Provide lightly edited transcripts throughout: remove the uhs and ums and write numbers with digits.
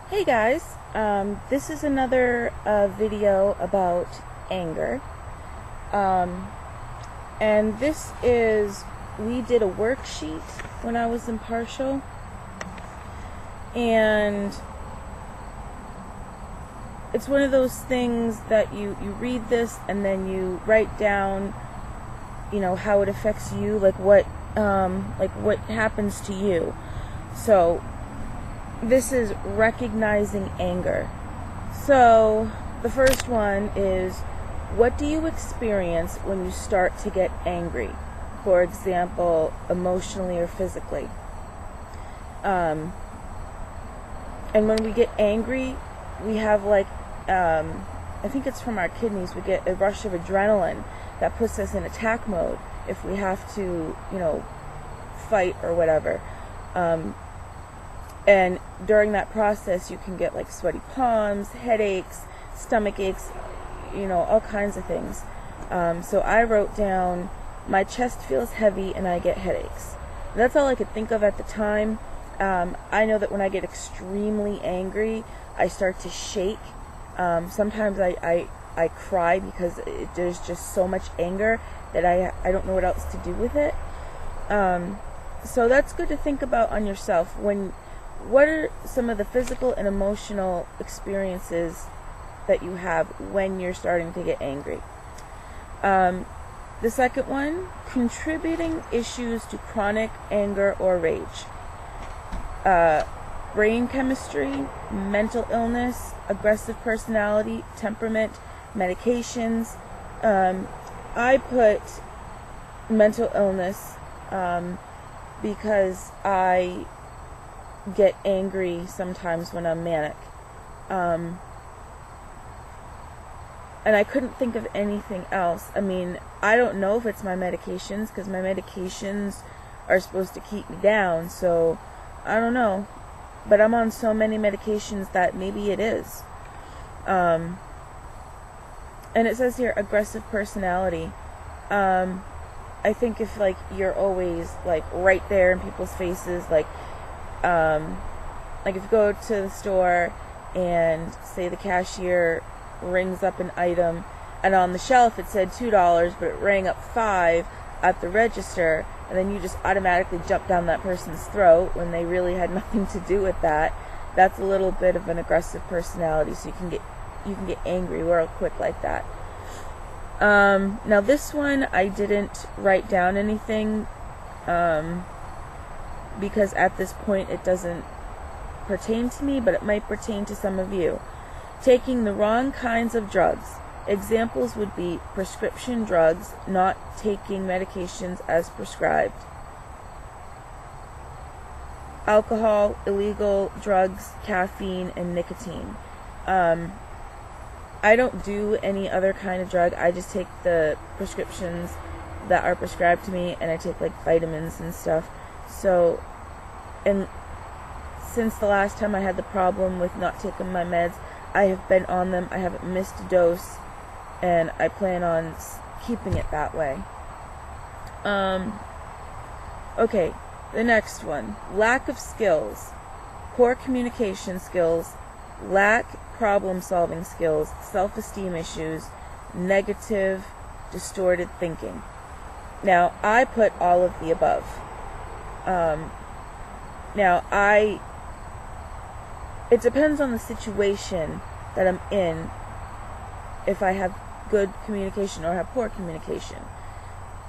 Hey guys, this is another video about anger. Um, and we did a worksheet when I was in partial. And it's one of those things that you read this and then you write down, how it affects you, like what happens to you. So, this is recognizing anger. So, the first one is, what do you experience when you start to get angry? For example, emotionally or physically. And when we get angry, we have I think it's from our kidneys, we get a rush of adrenaline that puts us in attack mode if we have to, fight or whatever. And during that process, you can get sweaty palms, headaches, stomach aches, all kinds of things. So I wrote down, my chest feels heavy and I get headaches. And that's all I could think of at the time. I know that when I get extremely angry, I start to shake. Sometimes I cry because there's just so much anger that I don't know what else to do with it. So that's good to think about on yourself. What are some of the physical and emotional experiences that you have when you're starting to get angry? The second one, contributing issues to chronic anger or rage. Brain chemistry, mental illness, aggressive personality, temperament, medications. I put mental illness because I get angry sometimes when I'm manic. And I couldn't think of anything else. I mean, I don't know if it's my medications, because my medications are supposed to keep me down, so I don't know. But I'm on so many medications that maybe it is. And it says here, aggressive personality. I think if you're always right there in people's faces, if you go to the store and say the cashier rings up an item and on the shelf it said $2 but it rang up $5 at the register, and then you just automatically jump down that person's throat when they really had nothing to do with that, that's a little bit of an aggressive personality. So you can get angry real quick like that. Now this one I didn't write down anything because at this point it doesn't pertain to me, but it might pertain to some of you. Taking the wrong kinds of drugs. Examples would be prescription drugs, not taking medications as prescribed. Alcohol, illegal drugs, caffeine, and nicotine. I don't do any other kind of drug. I just take the prescriptions that are prescribed to me, and I take vitamins and stuff. So, and since the last time I had the problem with not taking my meds, I have been on them. I haven't missed a dose, and I plan on keeping it that way. Okay, the next one. Lack of skills. Poor communication skills, lack problem-solving skills, self-esteem issues, negative, distorted thinking. Now, I put all of the above. It depends on the situation that I'm in, if I have good communication or have poor communication.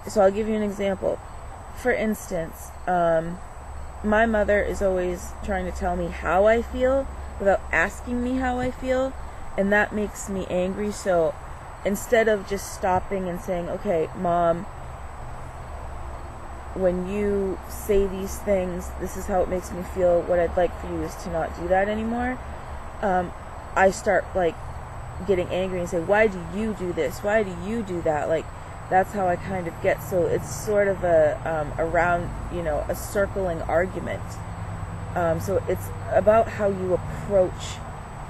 So I'll give you an example. For instance, my mother is always trying to tell me how I feel without asking me how I feel, and that makes me angry. So instead of just stopping and saying, okay, Mom, when you say these things, this is how it makes me feel, what I'd like for you is to not do that anymore, I start getting angry and say, why do you do this? Why do you do that? That's how I kind of get. So it's sort of a circling argument. So it's about how you approach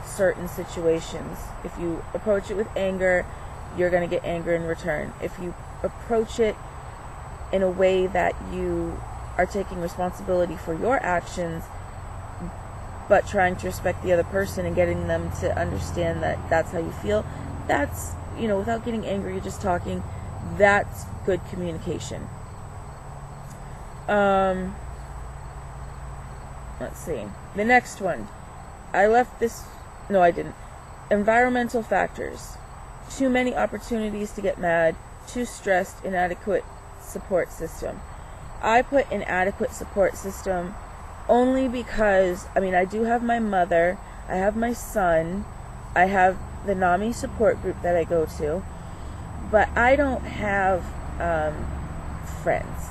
certain situations. If you approach it with anger, you're going to get anger in return. If you approach it in a way that you are taking responsibility for your actions, but trying to respect the other person and getting them to understand that that's how you feel. That's, without getting angry, you're just talking. That's good communication. Let's see. The next one. I left this... No, I didn't. Environmental factors. Too many opportunities to get mad. Too stressed. Inadequate support system. I put inadequate support system only because, I do have my mother. I have my son. I have the NAMI support group that I go to. But I don't have friends.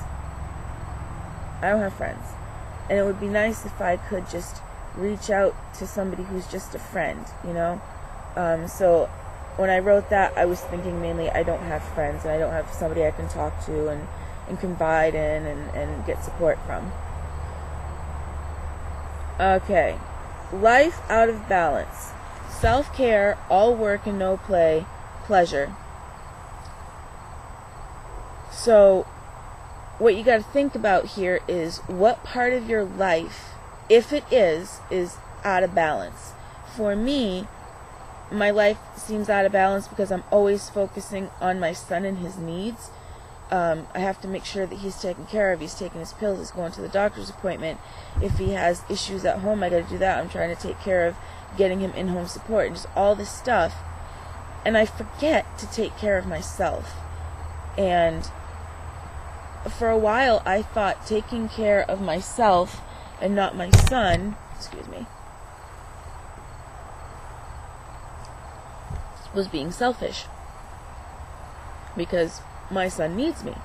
I don't have friends. And it would be nice if I could just reach out to somebody who's just a friend, So when I wrote that, I was thinking mainly I don't have friends and I don't have somebody I can talk to and confide in and get support from. Okay. Life out of balance. Self-care, all work and no pleasure. So what you got to think about here is what part of your life, if it is out of balance. For me, my life seems out of balance because I'm always focusing on my son and his needs. I have to make sure that he's taken care of. He's taking his pills. He's going to the doctor's appointment. If he has issues at home, I got to do that. I'm trying to take care of getting him in-home support and just all this stuff. And I forget to take care of myself. And for a while, I thought taking care of myself and not my son, was being selfish. Because my son needs me.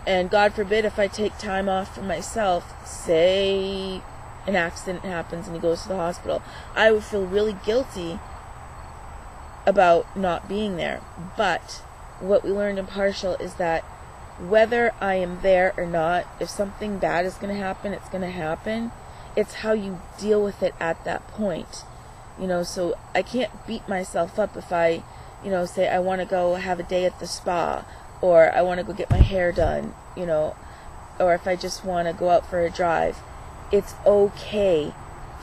And God forbid if I take time off for myself, say an accident happens and he goes to the hospital, I would feel really guilty about not being there. But what we learned in Partial is that whether I am there or not, if something bad is going to happen, it's going to happen. It's how you deal with it at that point. So I can't beat myself up if I, say I want to go have a day at the spa, or I want to go get my hair done, or if I just want to go out for a drive. It's okay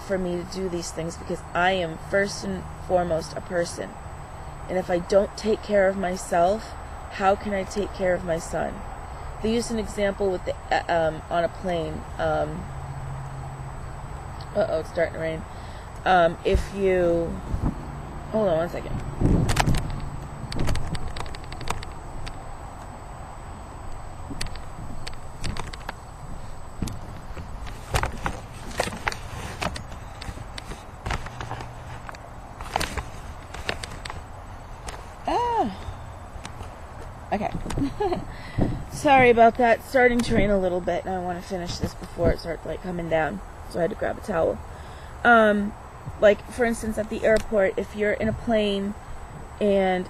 for me to do these things because I am first and foremost a person. And if I don't take care of myself, how can I take care of my son? They used an example with the on a plane. It's starting to rain. If you... Hold on one second. Okay. Sorry about that. It's starting to rain a little bit, and I want to finish this before it starts coming down. So I had to grab a towel. For instance, at the airport, if you're in a plane and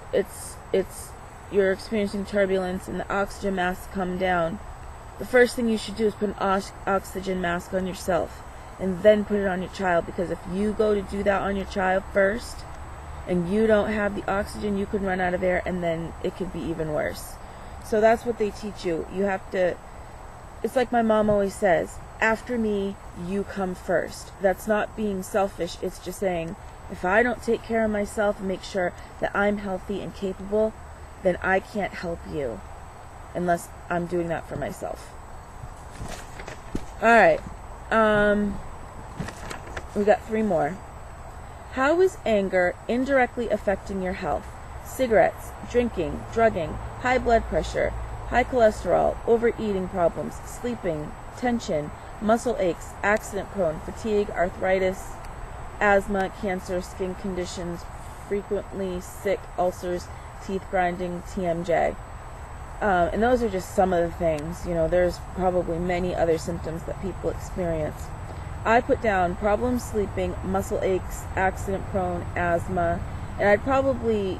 you're experiencing turbulence and the oxygen masks come down, the first thing you should do is put an oxygen mask on yourself and then put it on your child, because if you go to do that on your child first and you don't have the oxygen, you could run out of air and then it could be even worse. So that's what they teach you. You have to, it's like my mom always says, after me, you come first. That's not being selfish. It's just saying, if I don't take care of myself and make sure that I'm healthy and capable, then I can't help you unless I'm doing that for myself. Alright. We got 3 more. How is anger indirectly affecting your health? Cigarettes, drinking, drugging, high blood pressure, high cholesterol, overeating problems, sleeping, tension, muscle aches, accident-prone, fatigue, arthritis, asthma, cancer, skin conditions, frequently sick, ulcers, teeth grinding, TMJ. And those are just some of the things. There's probably many other symptoms that people experience. I put down problems sleeping, muscle aches, accident-prone, asthma, and I'd probably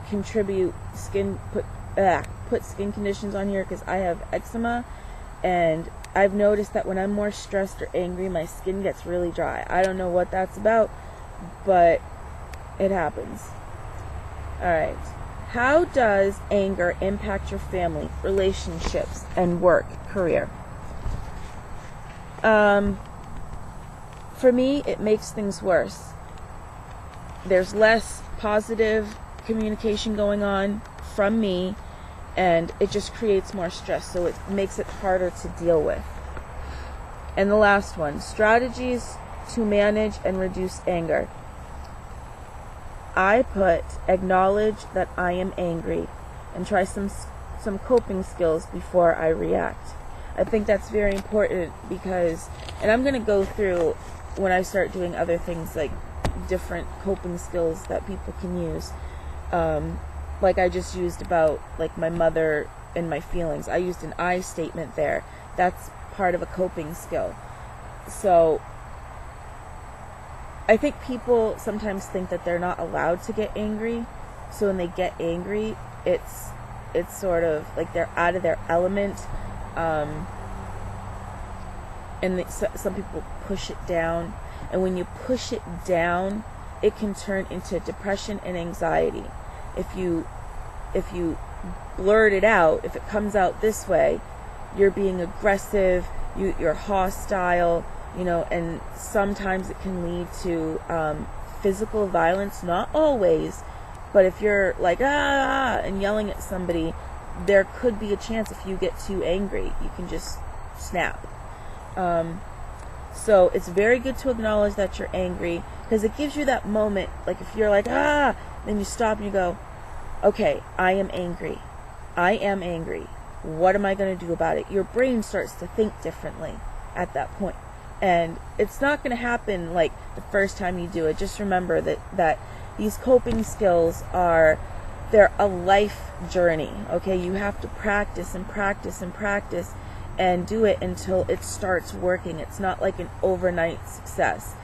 contribute put skin conditions on here because I have eczema, and I've noticed that when I'm more stressed or angry, my skin gets really dry. I don't know what that's about, but it happens. Alright. How does anger impact your family, relationships, and work, career? for me, it makes things worse. There's less positive communication going on from me, and it just creates more stress, so it makes it harder to deal with. And the last one, strategies to manage and reduce anger. I put acknowledge that I am angry and try some coping skills before I react. I think that's very important because, and I'm going to go through when I start doing other things like different coping skills that people can use. Like I just used about like my mother and my feelings. I used an I statement there. That's part of a coping skill. So I think people sometimes think that they're not allowed to get angry. So when they get angry, it's sort of like they're out of their element. And some people push it down. And when you push it down, it can turn into depression and anxiety. If you blurt it out, if it comes out this way, you're being aggressive, you're hostile, and sometimes it can lead to physical violence. Not always, but if you're like and yelling at somebody, there could be a chance if you get too angry, you can just snap. So it's very good to acknowledge that you're angry, because it gives you that moment, like if you're like, then you stop and you go, okay, I am angry. What am I going to do about it? Your brain starts to think differently at that point. And it's not going to happen like the first time you do it. Just remember that these coping skills they're a life journey, okay? You have to practice and practice and practice and do it until it starts working. It's not like an overnight success.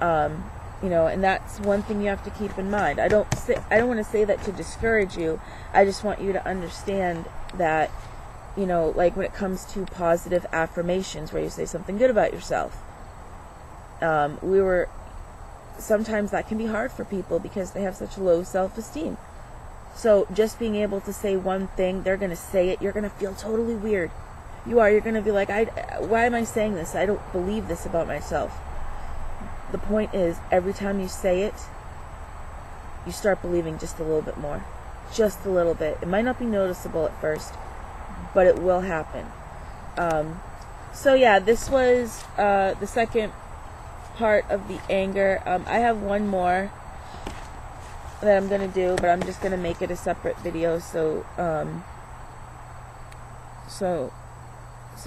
And that's one thing you have to keep in mind. I don't want to say that to discourage you. I just want you to understand that, like when it comes to positive affirmations where you say something good about yourself, sometimes that can be hard for people because they have such low self-esteem. So just being able to say one thing, they're going to say it, you're going to feel totally weird. You're going to be like, why am I saying this? I don't believe this about myself. The point is, every time you say it, you start believing just a little bit more. Just a little bit. It might not be noticeable at first, but it will happen. So yeah, this was the second part of the anger. I have one more that I'm going to do, but I'm just going to make it a separate video so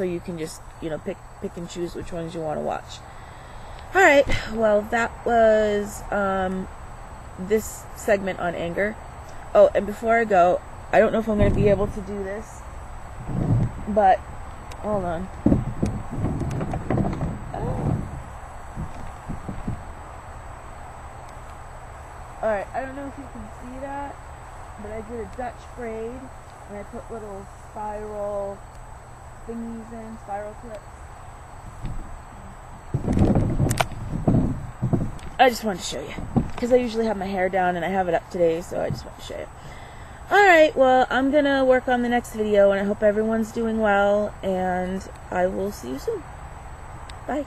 you can just, pick and choose which ones you want to watch. Alright, well, that was this segment on anger. Oh, and before I go, I don't know if I'm going to be able to do this, but hold on. Alright, I don't know if you can see that, but I did a Dutch braid, and I put little spiral thingies in, spiral clips. I just wanted to show you, because I usually have my hair down and I have it up today, so I just want to show you. Alright, well, I'm going to work on the next video, and I hope everyone's doing well, and I will see you soon. Bye.